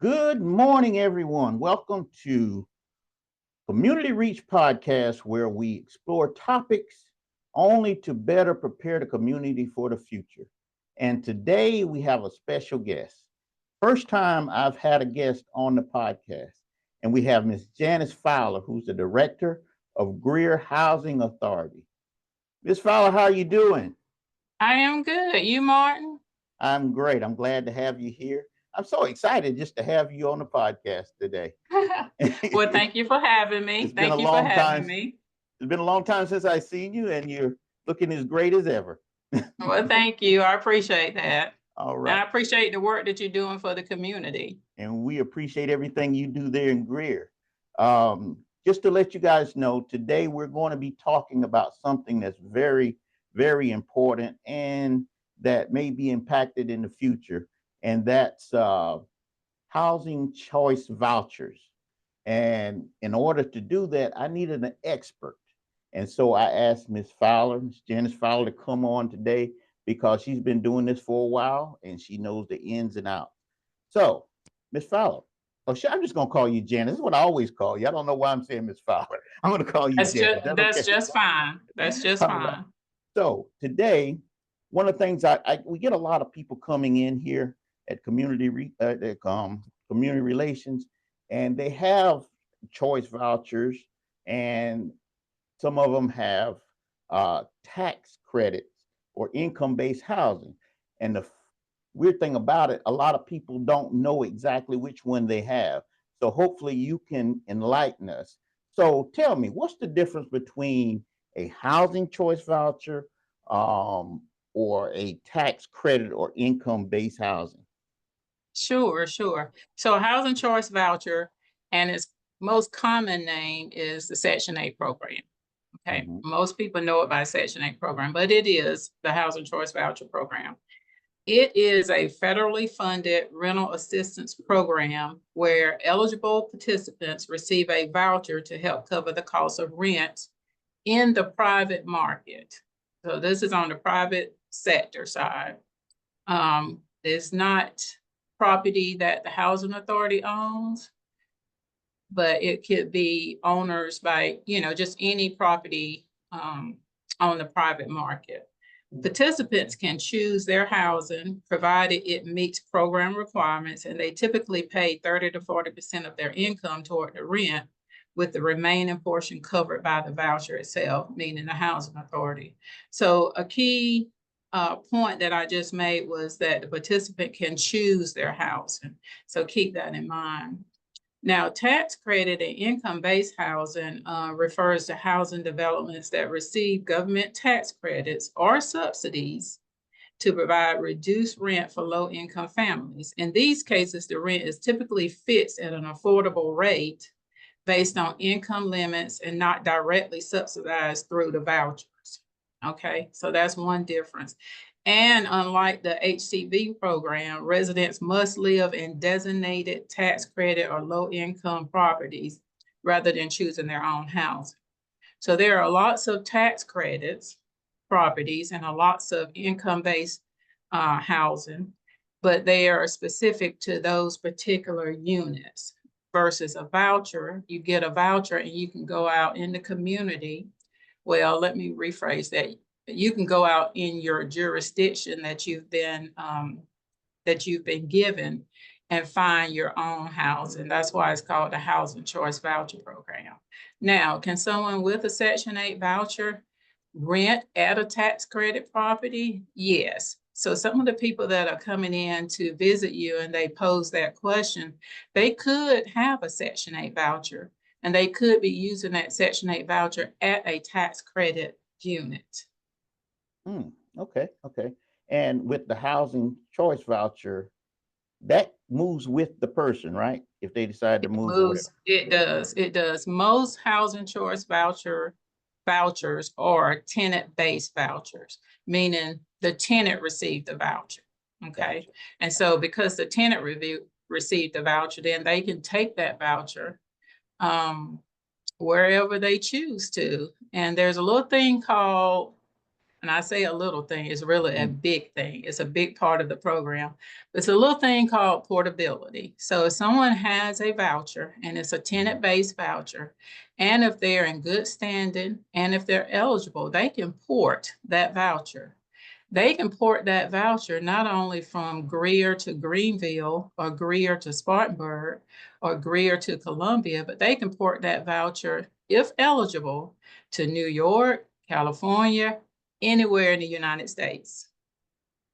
Good morning, everyone. Welcome to Community Reach Podcast, where we explore topics only to better prepare the community for the future. And today we have a special guest. First time I've had a guest on the podcast, and we have Miss Janice Fowler, who's the director of Greer Housing Authority. Miss Fowler, how are you doing? I am good. You, Martin? I'm great. I'm glad to have you here. I'm so excited just to have you on the podcast today. Well, thank you for having me. It's been a Thank you for long having time. me. It's been a long time since I've seen you, and you're looking as great as ever. Well, thank you. I appreciate that. All And right. I appreciate the work that you're doing for the community. And we appreciate everything you do there in Greer. Just to let you guys know, today we're going to be talking about something that's very, very important and that may be impacted in the future, and that's housing choice vouchers. And in order to do that, I needed an expert. And so I asked Miss Fowler, Miss Janice Fowler, to come on today because she's been doing this for a while and she knows the ins and outs. So, Miss Fowler, I'm just gonna call you Janice. This is what I always call you. I don't know why I'm saying Miss Fowler. I'm gonna call you That's Janice. just Is that that's okay? just fine. That's just All right. fine. So today, one of the things we get a lot of people coming in here at community relations, and they have choice vouchers, and some of them have tax credits or income-based housing. And the weird thing about it, a lot of people don't know exactly which one they have. So hopefully you can enlighten us. So tell me, what's the difference between a housing choice voucher um, or a tax credit or income-based housing? Sure. So a housing choice voucher and its most common name is the Section 8 program. Okay. Mm-hmm. Most people know it by Section 8 program, but it is the housing choice voucher program. It is a federally funded rental assistance program where eligible participants receive a voucher to help cover the cost of rent in the private market. So this is on the private sector side. It's not property that the housing authority owns, but it could be owners by, just any property on the private market. Participants can choose their housing provided it meets program requirements, and they typically pay 30 to 40% of their income toward the rent, with the remaining portion covered by the voucher itself, meaning the housing authority. So a key point that I just made was that the participant can choose their housing. So keep that in mind. Now, tax credit and income-based housing refers to housing developments that receive government tax credits or subsidies to provide reduced rent for low-income families. In these cases, the rent is typically fixed at an affordable rate based on income limits and not directly subsidized through the vouchers. Okay, so that's one difference. And unlike the HCV program, residents must live in designated tax credit or low-income properties rather than choosing their own house. So there are lots of tax credits, properties, and lots of income-based housing, but they are specific to those particular units versus a voucher. You get a voucher and you can go out in the community. Well, let me rephrase that. You can go out in your jurisdiction that you've been given and find your own housing. That's why it's called the Housing Choice Voucher Program. Now, can someone with a Section 8 voucher rent at a tax credit property? Yes. So some of the people that are coming in to visit you and they pose that question, they could have a Section 8 voucher and they could be using that Section 8 voucher at a tax credit unit. Okay. And with the housing choice voucher, that moves with the person, right? If they decide to move or whatever. It does. Most housing choice vouchers are tenant-based vouchers, meaning the tenant received the voucher. Okay. Gotcha. And so because the tenant received the voucher, then they can take that voucher wherever they choose to. And there's a little thing called and I say a little thing, it's really a Mm. big thing. It's a big part of the program. It's a little thing called portability. So if someone has a voucher and it's a tenant-based voucher, and if they're in good standing and if they're eligible, they can port that voucher. They can port that voucher not only from Greer to Greenville or Greer to Spartanburg or Greer to Columbia, but they can port that voucher, if eligible, to New York, California, anywhere in the United States.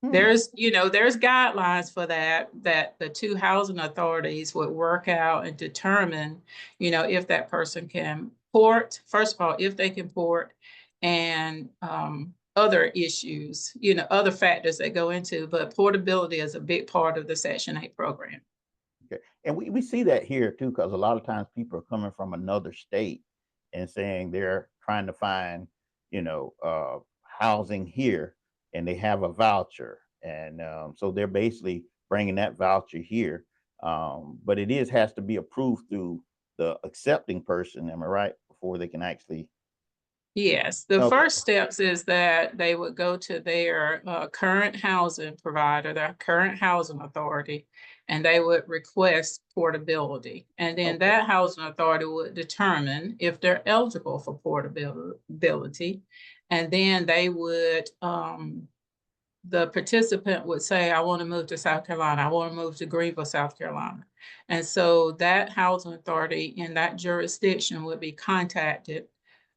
Hmm. There's guidelines for that the two housing authorities would work out and determine, if that person can port, first of all, if they can port, and other issues, other factors that go into, but portability is a big part of the Section 8 program. Okay. And we see that here too, because a lot of times people are coming from another state and saying they're trying to find, housing here, and they have a voucher, and so they're basically bringing that voucher here. But has to be approved through the accepting person. Am I right? Before they can actually. Yes, the Okay. first steps is that they would go to their current housing provider, their current housing authority, and they would request portability. And then Okay. that housing authority would determine if they're eligible for portability. And then they would, the participant would say, I want to move to South Carolina. I want to move to Greenville, South Carolina. And so that housing authority in that jurisdiction would be contacted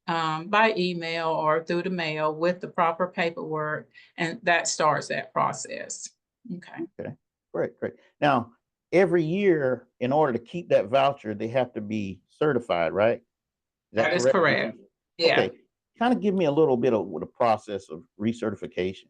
by email or through the mail with the proper paperwork, and that starts that process. Okay. Okay. Great. Great. Now, every year, in order to keep that voucher, they have to be certified, right? Is that That is correct? correct. Yeah. Okay. Kind of give me a little bit of the process of recertification.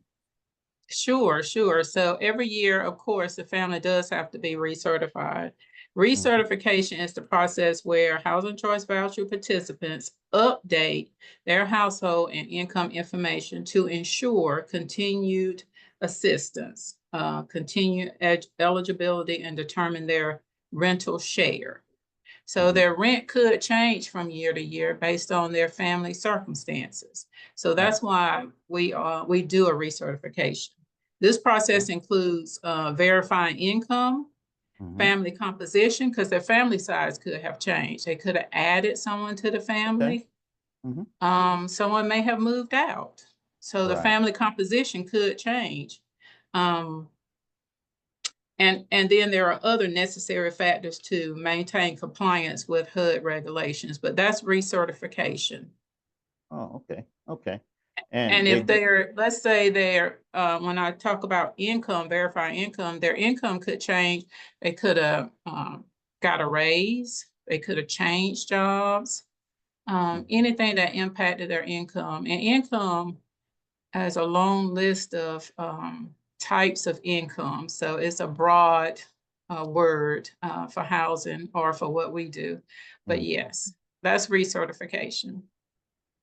Sure, sure. So every year, of course, the family does have to be recertified. Mhm. Recertification is the process where Housing Choice Voucher participants update their household and income information to ensure continued assistance, continued eligibility, and determine their rental share. So Mhm. their rent could change from year to year based on their family circumstances. So Right. that's why we do a recertification. This Okay. process includes verifying income, Mhm. family composition, because their family size could have changed. They could have added someone to the Okay. family. Mhm. Someone may have moved out. So the Right. family composition could change. Um, and then there are other necessary factors to maintain compliance with HUD regulations, but that's recertification. Oh, okay. Okay. And And they if get. they're, let's say they're, when I talk about income, verifying income, their income could change. They could have got a raise. They could have changed jobs. Mhm. Anything that impacted their income. And income has a long list of types of income. So it's a broad word for housing or for what we do. But Mhm. yes, that's recertification.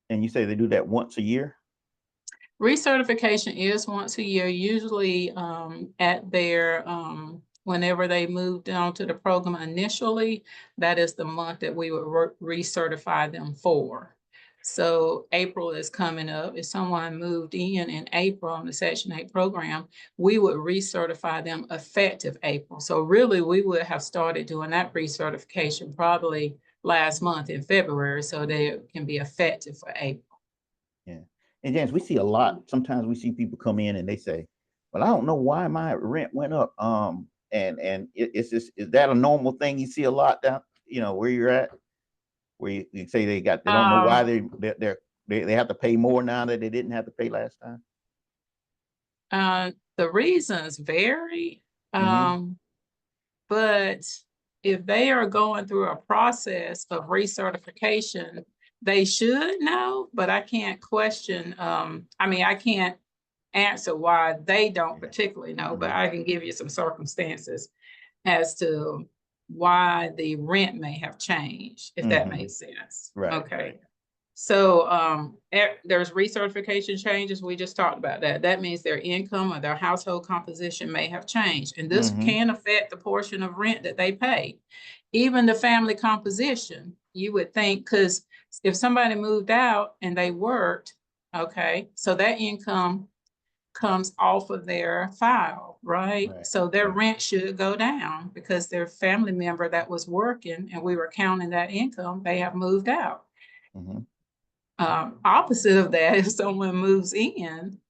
And you say they do that once a year? Recertification is once a year, usually at their, whenever they moved on to the program initially, that is the month that we would recertify them for. So April is coming up. If someone moved in April on the Section 8 program, we would recertify them effective April. So really, we would have started doing that recertification probably last month in February, so they can be effective for April. Yeah. And James, we see a lot. Sometimes we see people come in and they say, "Well, I don't know why my rent went up." And it's just, is that a normal thing you see a lot down, where you're at, where you say they don't know why Um, they have to pay more now that they didn't have to pay last time. The reasons vary, Mm-hmm. but if they are going through a process of recertification, they should know, but I can't question, I can't answer why they don't Yeah. particularly know, but Mm-hmm. I can give you some circumstances as to why the rent may have changed, if that Mm-hmm. makes sense. Right. Right. Okay. So there's recertification changes. We just talked about that. That means their income or their household composition may have changed. And this Mm-hmm. can affect the portion of rent that they pay. Even the family composition, you would think, because if somebody moved out and they worked, Okay, so that income comes off of their file, right? Right. So their Right. rent should go down because their family member that was working and we were counting that income, they have moved out. Mhm. Opposite of that, if someone moves in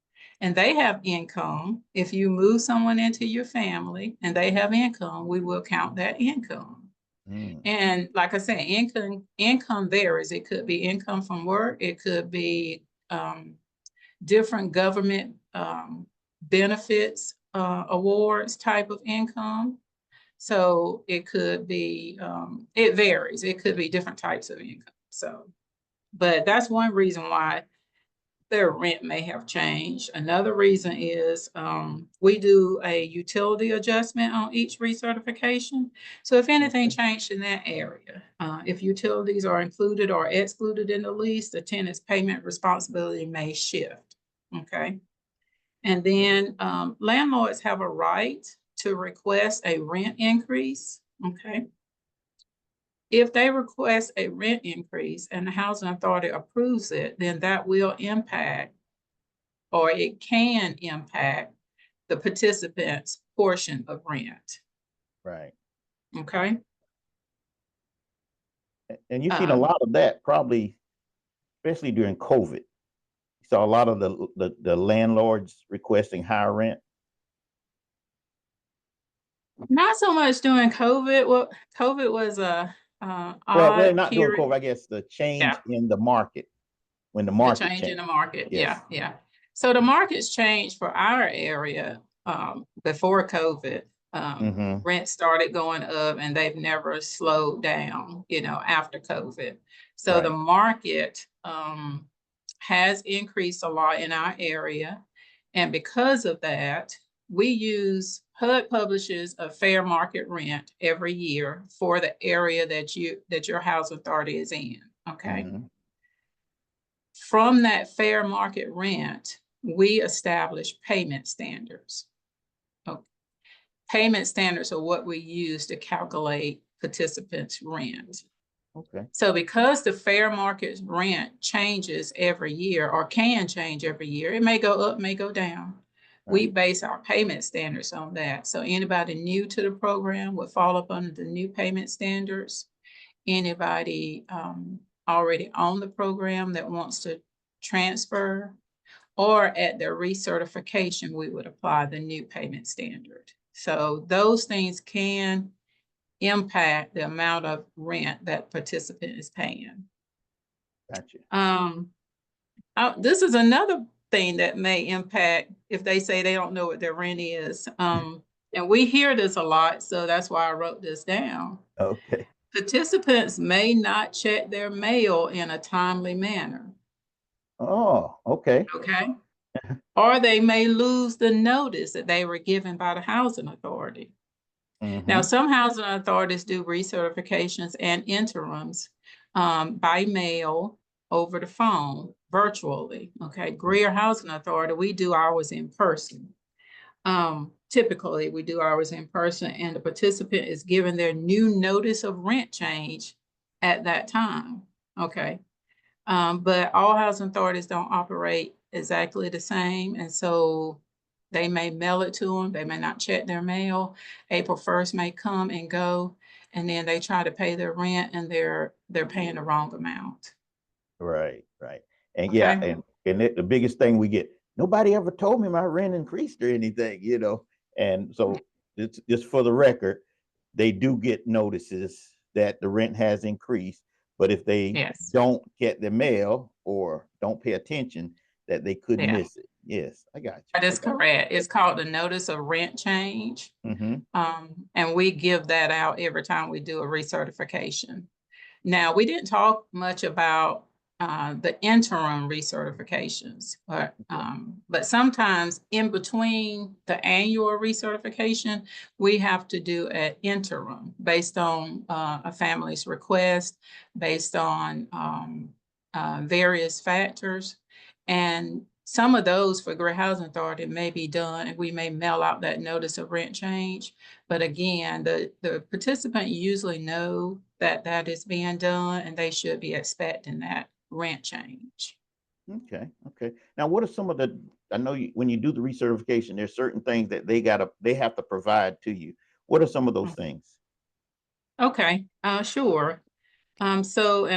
and they have income, if you move someone into your family and they have income, we will count that income. Mm. And like I said, income varies. It could be income from work. It could be different government benefits, awards type of income. So it could be, it varies. It could be different types of income. So, but that's one reason why their rent may have changed. Another reason is we do a utility adjustment on each recertification. So if anything Okay. changed in that area, if utilities are included or excluded in the lease, the tenant's payment responsibility may shift. Okay. And then landlords have a right to request a rent increase. Okay. If they request a rent increase and the housing authority approves it, then that will impact, or it can impact, the participant's portion of rent. Right. Okay. And you've seen a Um, lot of that probably, especially during COVID. You saw a lot of the landlords requesting higher rent. Not so much during COVID. Well, COVID was a Well, odd not during period. COVID. I guess the Yeah. change in the market when the The market change in changed. the market. Yes. Yeah, yeah. So the market's changed for our area before COVID. Mm-hmm. Rent started going up and they've never slowed down, after COVID. So the Right. market has increased a lot in our area. And because of that, we use HUD publishes a fair market rent every year for the area that your housing authority is in. Okay. Mm-hmm. From that fair market rent, we establish payment standards. Okay. Payment standards are what we use to calculate participants' rent. Okay. So because the fair market rent changes every year or can change every year, it may go up, may go down. We Right. base our payment standards on that. So anybody new to the program would fall up under the new payment standards. Anybody already on the program that wants to transfer, or at their recertification, we would apply the new payment standard. So those things can impact the amount of rent that participant is paying. Gotcha. This is another thing that may impact if they say they don't know what their rent is. And we hear this a lot, so that's why I wrote this down. Okay. Participants may not check their mail in a timely manner. Oh, okay. Okay. Or they may lose the notice that they were given by the housing authority. Now, Mm-hmm. some housing authorities do recertifications and interims by mail, over the phone, virtually. Okay. Greer Housing Authority, we do ours in person. Typically, we do ours in person, and the participant is given their new notice of rent change at that time. Okay. But all housing authorities don't operate exactly the same. And so they may mail it to them. They may not check their mail. April 1st may come and go. And then they try to pay their rent and they're paying the wrong amount. Right. Right. And yeah, Okay. and the biggest thing we get, nobody ever told me my rent increased or anything. And so it's just for the record, they do get notices that the rent has increased, but if they Yes. don't get the mail or don't pay attention, that they could Yeah. miss it. Yes, I got you. That is correct. It's called the notice of rent change. Mm-hmm. And we give that out every time we do a recertification. Now, we didn't talk much about the interim recertifications, but sometimes in between the annual recertification, we have to do an interim based on a family's request, based on various factors. And some of those for Greer Housing Authority may be done, and we may mail out that notice of rent change. But again, the participant usually know that that is being done, and they should be expecting that rent change. Okay, okay. Now, what are some of the, I know when you do the recertification, there's certain things that they have to provide to you. What are some of those things? Okay, sure. And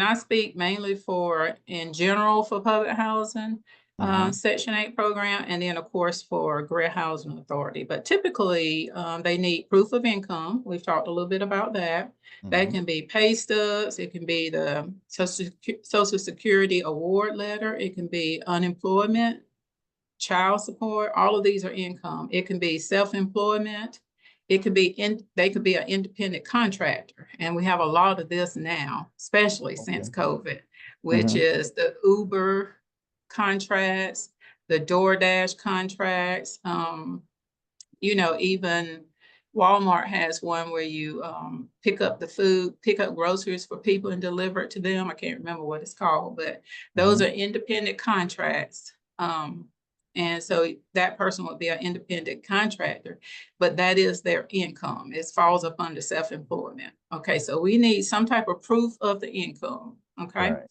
I speak mainly for, in general, for public housing, Mm-hmm, Section 8 program, and then, of course, for Greer Housing Authority. But typically, they need proof of income. We've talked a little bit about that. That mm-hmm. can be pay stubs. It can be the Social Security award letter. It can be unemployment, child support. All of these are income. It can be self-employment. It could be they could be an independent contractor. And we have a lot of this now, especially since Okay. COVID, which Mm-hmm. is the Uber contracts, the DoorDash contracts, even Walmart has one where you pick up the food, pick up groceries for people and deliver it to them. I can't remember what it's called, but those Mm-hmm. are independent contracts. And so that person would be an independent contractor, but that is their income. It falls up under self-employment. Okay, so we need some type of proof of the income. Okay. Right.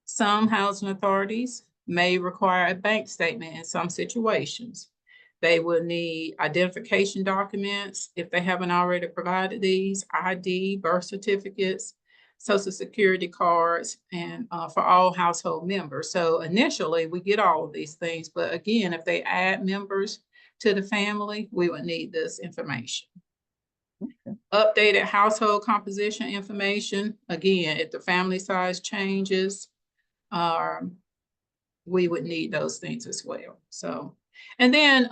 Some housing authorities may require a bank statement in some situations. They will need identification documents if they haven't already provided these, ID, birth certificates, social security cards, and for all household members. So initially we get all of these things, but again, if they add members to the family, we would need this information. Okay. Updated household composition information. Again, if the family size changes, um, we would need those things as well. So, and then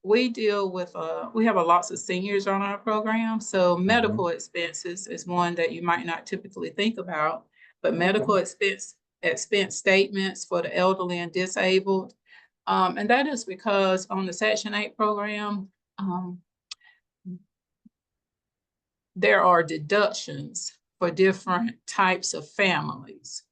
we deal with, we have a lots of seniors on our program. So Mm-hmm. medical expenses is one that you might not typically think about, but Okay. medical expense statements for the elderly and disabled. And that is because on the Section 8 program, um, there are deductions for different types of families.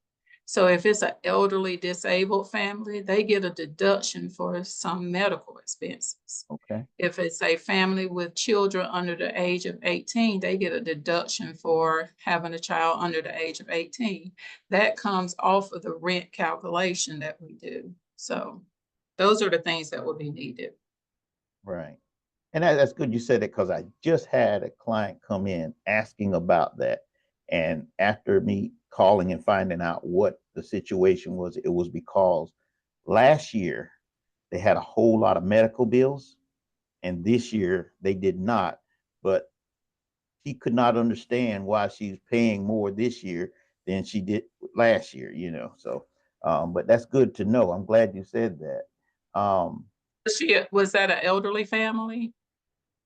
So if it's an elderly disabled family, they get a deduction for some medical expenses. Okay. If it's a family with children under the age of 18, they get a deduction for having a child under the age of 18. That comes off of the rent calculation that we do. So those are the things that will be needed. Right. And that's good you said that because I just had a client come in asking about that. And after me calling and finding out what the situation was, it was because last year they had a whole lot of medical bills, and this year they did not. But she could not understand why she's paying more this year than she did last year. So, but that's good to know. I'm glad you said that. Was that an elderly family?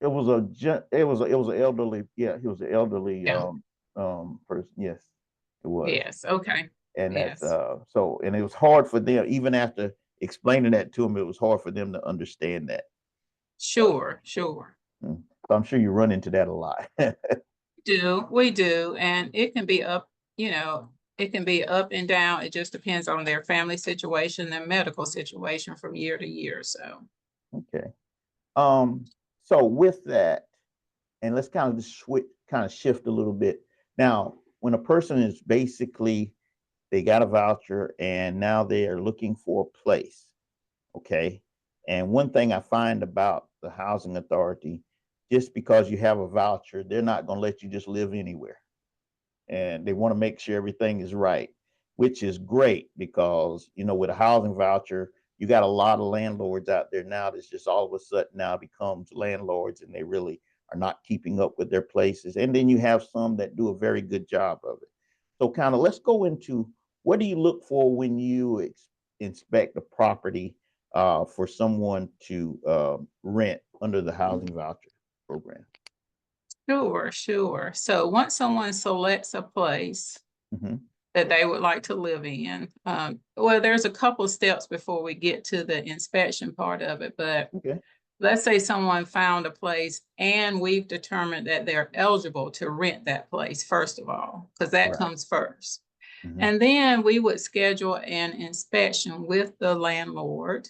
It was an elderly, yeah, he was an elderly Yeah. person. Yes, it was. Yes. Okay. And that's Yes. so, and it was hard for them, even after explaining that to them, it was hard for them to understand that. So, Sure. Sure. so I'm sure you run into that a lot. We do, and it can be up, it can be up and down. It just depends on their family situation, their medical situation from year to year. So, Okay. Um, so with that, and let's kind of just switch, kind of shift a little bit. Now, when a person is basically, they got a voucher and now they are looking for a place, okay? And one thing I find about the housing authority, just because you have a voucher, they're not going to let you just live anywhere. And they want to make sure everything is right, which is great because, with a housing voucher, you got a lot of landlords out there now that's just all of a sudden now becomes landlords and they really are not keeping up with their places. And then you have some that do a very good job of it. So, kind of, let's go into what do you look for when you inspect a property for someone to rent under the housing voucher program? sure, sure. So once someone selects a place Mm-hmm. that they would like to live in, well, there's a couple steps before we get to the inspection part of it, but Okay. let's say someone found a place and we've determined that they're eligible to rent that place, first of all, because that Right. comes first. Mm-hmm. And then we would schedule an inspection with the landlord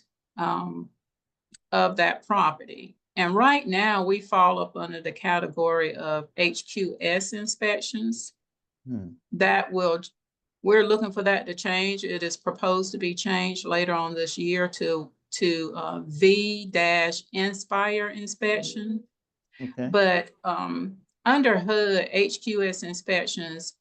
of that property. And right now we fall up under the category of HQS inspections Hmm. that will We're looking for that to change. It is proposed to be changed later on this year to V-Inspire inspection. Okay. But under HUD, HQS inspections,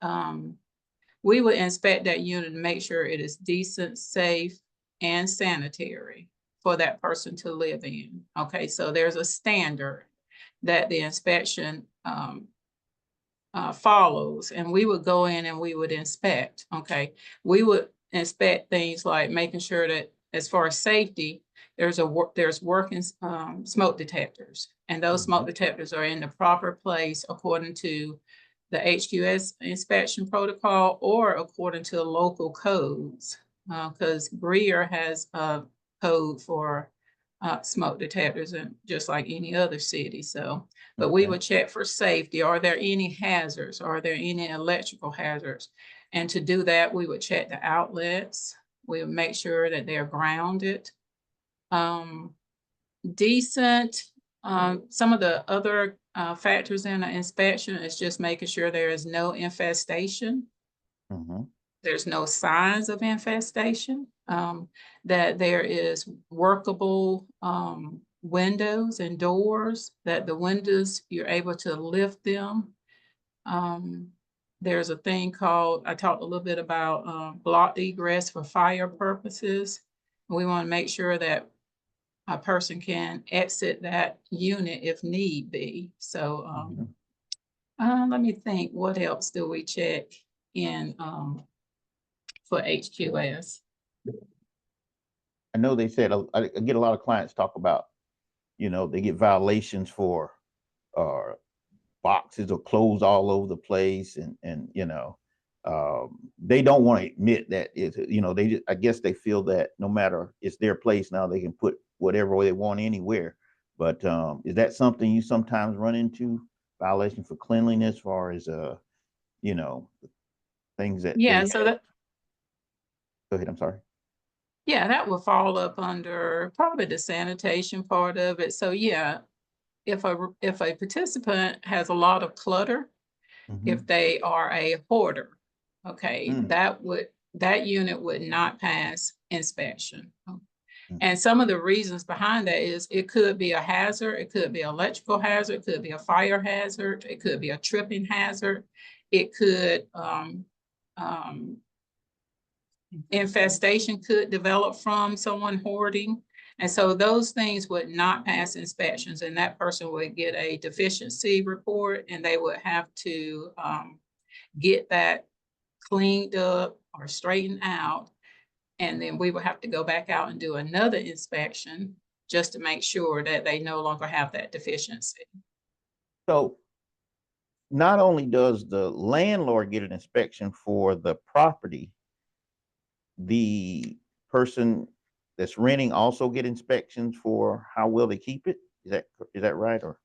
we would inspect that unit to make sure it is decent, safe, and sanitary for that person to live in. Okay, so there's a standard that the inspection follows, and we would go in and we would inspect. Okay, we would inspect things like making sure that, as far as safety, there's working smoke detectors, and those smoke detectors are in the proper place according to the HQS inspection protocol or according to local codes, because Greer has a code for smoke detectors, and just like any other city. So, but we would check for safety. Are there any hazards? Are there any electrical hazards? And to do that, we would check the outlets. We would make sure that they're grounded. Decent. Some of the other factors in an inspection is just making sure there is no infestation. There's no signs of infestation, that there is workable windows and doors, that the windows, you're able to lift them. There's a thing called, I talked a little bit about blocked egress for fire purposes. We want to make sure that a person can exit that unit if need be. So let me think, what else do we check in for HQS? I know they said, I get a lot of clients talk about, they get violations for boxes or clothes all over the place, and they don't want to admit that it's, they just, I guess they feel that no matter, it's their place now, they can put whatever they want anywhere. But is that something you sometimes run into, violation for cleanliness, as far as things that Yeah, they so that, go ahead, I'm sorry. yeah, that would fall up under probably the sanitation part of it. So yeah, if a participant has a lot of clutter, if they are a hoarder, okay, that unit would not pass inspection. And some of the reasons behind that is it could be a hazard, it could be an electrical hazard, it could be a fire hazard, it could be a tripping hazard, it could infestation could develop from someone hoarding. And so those things would not pass inspections, and that person would get a deficiency report, and they would have to get that cleaned up or straightened out. And then we would have to go back out and do another inspection just to make sure that they no longer have that deficiency. So not only does the landlord get an inspection for the property, the person that's renting also get inspections for how well they keep it. Is that right? Or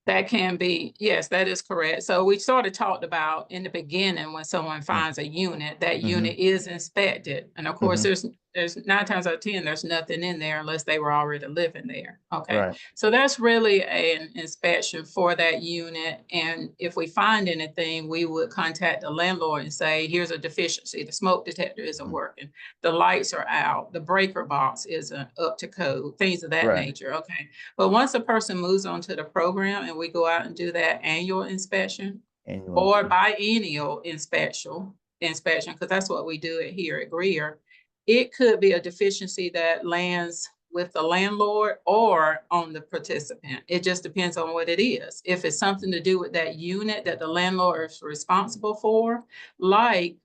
That can be, yes, that is correct. So we sort of talked about in the beginning, when someone finds a unit, that unit is inspected. And of course, there's 9 times out of 10, there's nothing in there unless they were already living there. Okay. right. So that's really an inspection for that unit. And if we find anything, we would contact the landlord and say, here's a deficiency. The smoke detector isn't working. The lights are out. The breaker box isn't up to code, things of that Right. nature. Okay. But once a person moves on to the program and we go out and do that annual inspection or biennial inspection, because that's what we do it here at Greer, it could be a deficiency that lands with the landlord or on the participant. It just depends on what it is. If it's something to do with that unit that the landlord is responsible for, like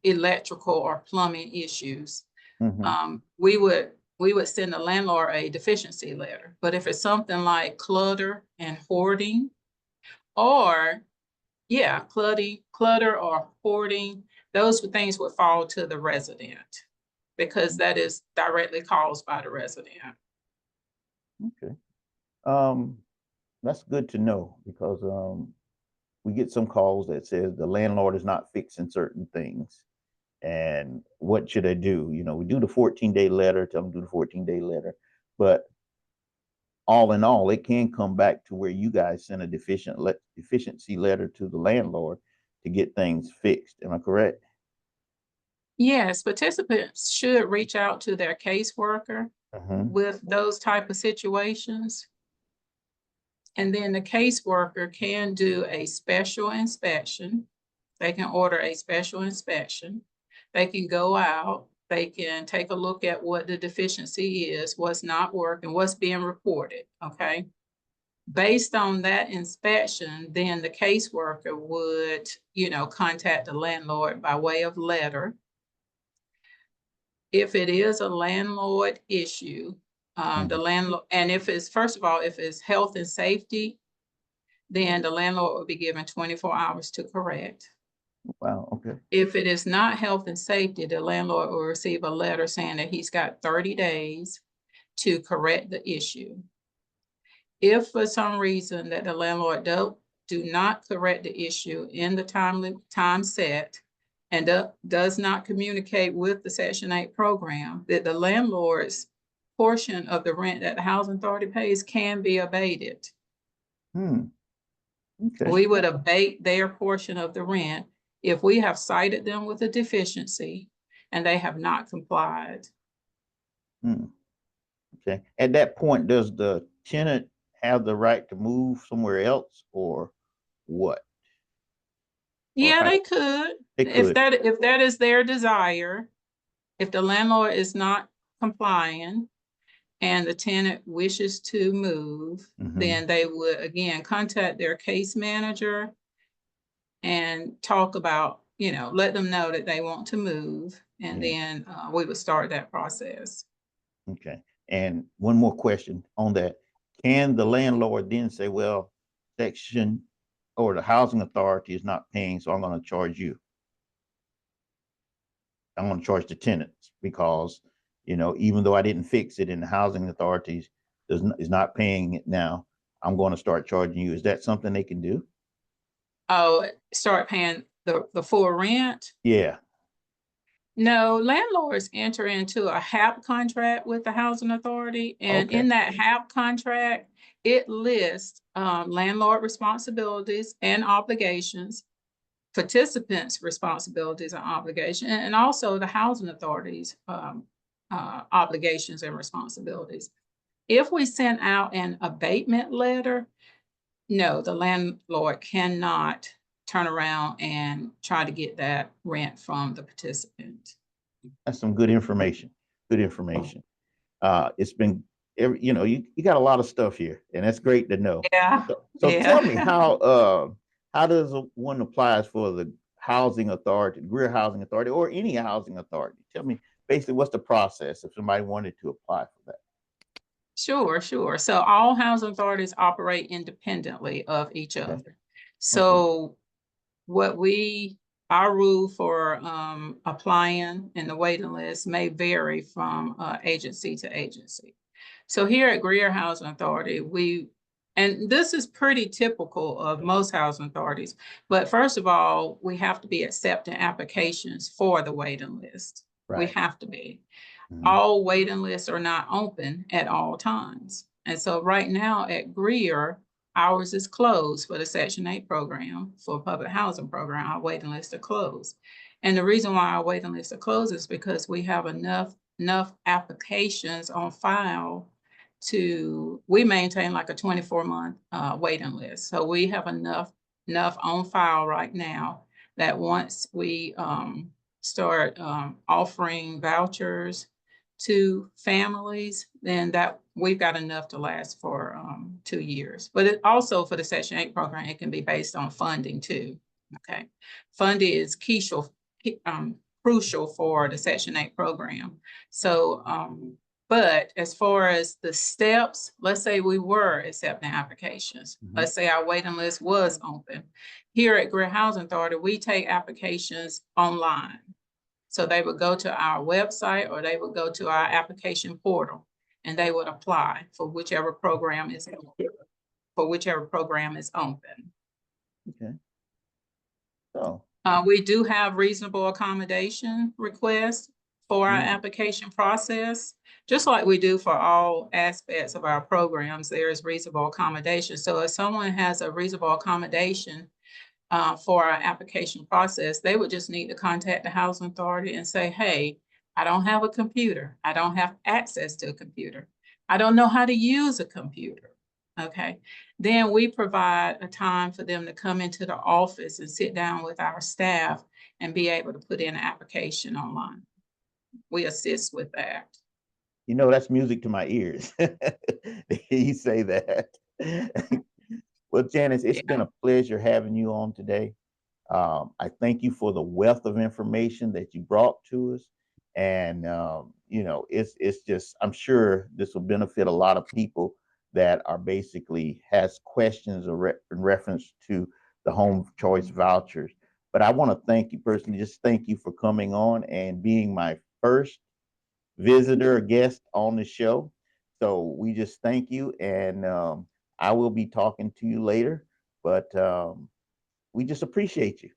electrical or plumbing issues, we would send the landlord a deficiency letter. But if it's something like clutter and hoarding, or clutter or hoarding, those things would fall to the resident, because that is directly caused by the resident. Okay. That's good to know, because we get some calls that says the landlord is not fixing certain things. And what should I do? We do the 14-day letter, tell them to do the 14-day letter. But all in all, it can come back to where you guys send a deficiency letter to the landlord to get things fixed. Am I correct? Yes, participants should reach out to their caseworker with those type of situations. And then the caseworker can do a special inspection. They can order a special inspection. They can go out, they can take a look at what the deficiency is, what's not working, what's being reported, okay? Based on that inspection, then the caseworker would, contact the landlord by way of letter. If it is a landlord issue, the landlord, and if it's, first of all, if it's health and safety, then the landlord will be given 24 hours to correct. Wow, okay. If it is not health and safety, the landlord will receive a letter saying that he's got 30 days to correct the issue. If for some reason that the landlord do not correct the issue in the time set and does not communicate with the Section 8 program, that the landlord's portion of the rent that the Housing Authority pays can be abated. Okay. We would abate their portion of the rent if we have cited them with a deficiency and they have not complied. Okay. At that point, does the tenant have the right to move somewhere else or what? Yeah, they could. They could. If that is their desire, if the landlord is not complying and the tenant wishes to move, then they would again contact their case manager and talk about, let them know that they want to move, and then we would start that process. Okay. And one more question on that. Can the landlord then say, well, section or the housing authority is not paying, so I'm going to charge you? I'm going to charge the tenants because, even though I didn't fix it and the housing authorities is not paying it now, I'm going to start charging you. Is that something they can do? Oh, start paying the full rent? Yeah. No, landlords enter into a HAP contract with the housing authority, and in that HAP contract, it lists landlord responsibilities and obligations, participants' responsibilities and obligations, and also the housing authority's obligations and responsibilities. If we sent out an abatement letter, no, the landlord cannot turn around and try to get that rent from the participant. That's some good information. Good information. It's been, you got a lot of stuff here, and that's great to know. Yeah. So tell me how does one applies for the housing authority, Greer Housing Authority, or any housing authority? Tell me basically what's the process if somebody wanted to apply for that. Sure. So all housing authorities operate independently of each other. So our rule for applying in the waiting list may vary from agency to agency. So here at Greer Housing Authority, and this is pretty typical of most housing authorities, but first of all, we have to be accepting applications for the waiting list. Right. We have to be. All waiting lists are not open at all times. And so right now at Greer, ours is closed for the Section 8 program, for public housing program. Our waiting lists are closed. And the reason why our waiting lists are closed is because we have enough applications on file we maintain like a 24-month waiting list. So we have enough on file right now that once we start offering vouchers to families, then that we've got enough to last for 2 years. But it also for the Section 8 program, it can be based on funding too. Okay, funding is crucial for the Section 8 program. So, but as far as the steps, let's say we were accepting applications. Let's say our waiting list was open. Here at Greer Housing Authority, we take applications online. So they would go to our website or they would go to our application portal and they would apply for whichever program is open. Okay. So we do have reasonable accommodation requests for our application process, just like we do for all aspects of our programs. There is reasonable accommodation. So if someone has a reasonable accommodation for our application process, they would just need to contact the Housing Authority and say, hey, I don't have a computer. I don't have access to a computer. I don't know how to use a computer. Okay. Then we provide a time for them to come into the office and sit down with our staff and be able to put in an application online. We assist with that. You know, that's music to my ears. You say that. Well, Janice, it's been Yeah. a pleasure having you on today. I thank you for the wealth of information that you brought to us. And, you know, it's just, I'm sure this will benefit a lot of people that are basically has questions in reference to the home choice vouchers. But I want to thank you personally, just thank you for coming on and being my first visitor or guest on the show. So we just thank you. And I will be talking to you later, but we just appreciate you.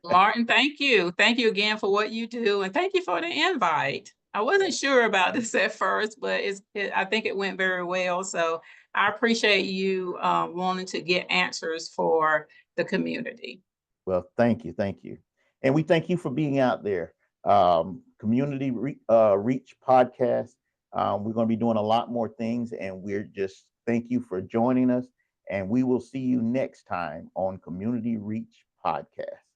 Martin, thank you. Thank you again for what you do. And thank you for the invite. I wasn't sure about this at first, but I think it went very well. So I appreciate you wanting to get answers for the community. Well, thank you. Thank you. And we thank you for being out there. Community Reach podcast. We're going to be doing a lot more things, and we're just thank you for joining us. And we will see you next time on Community Reach podcast.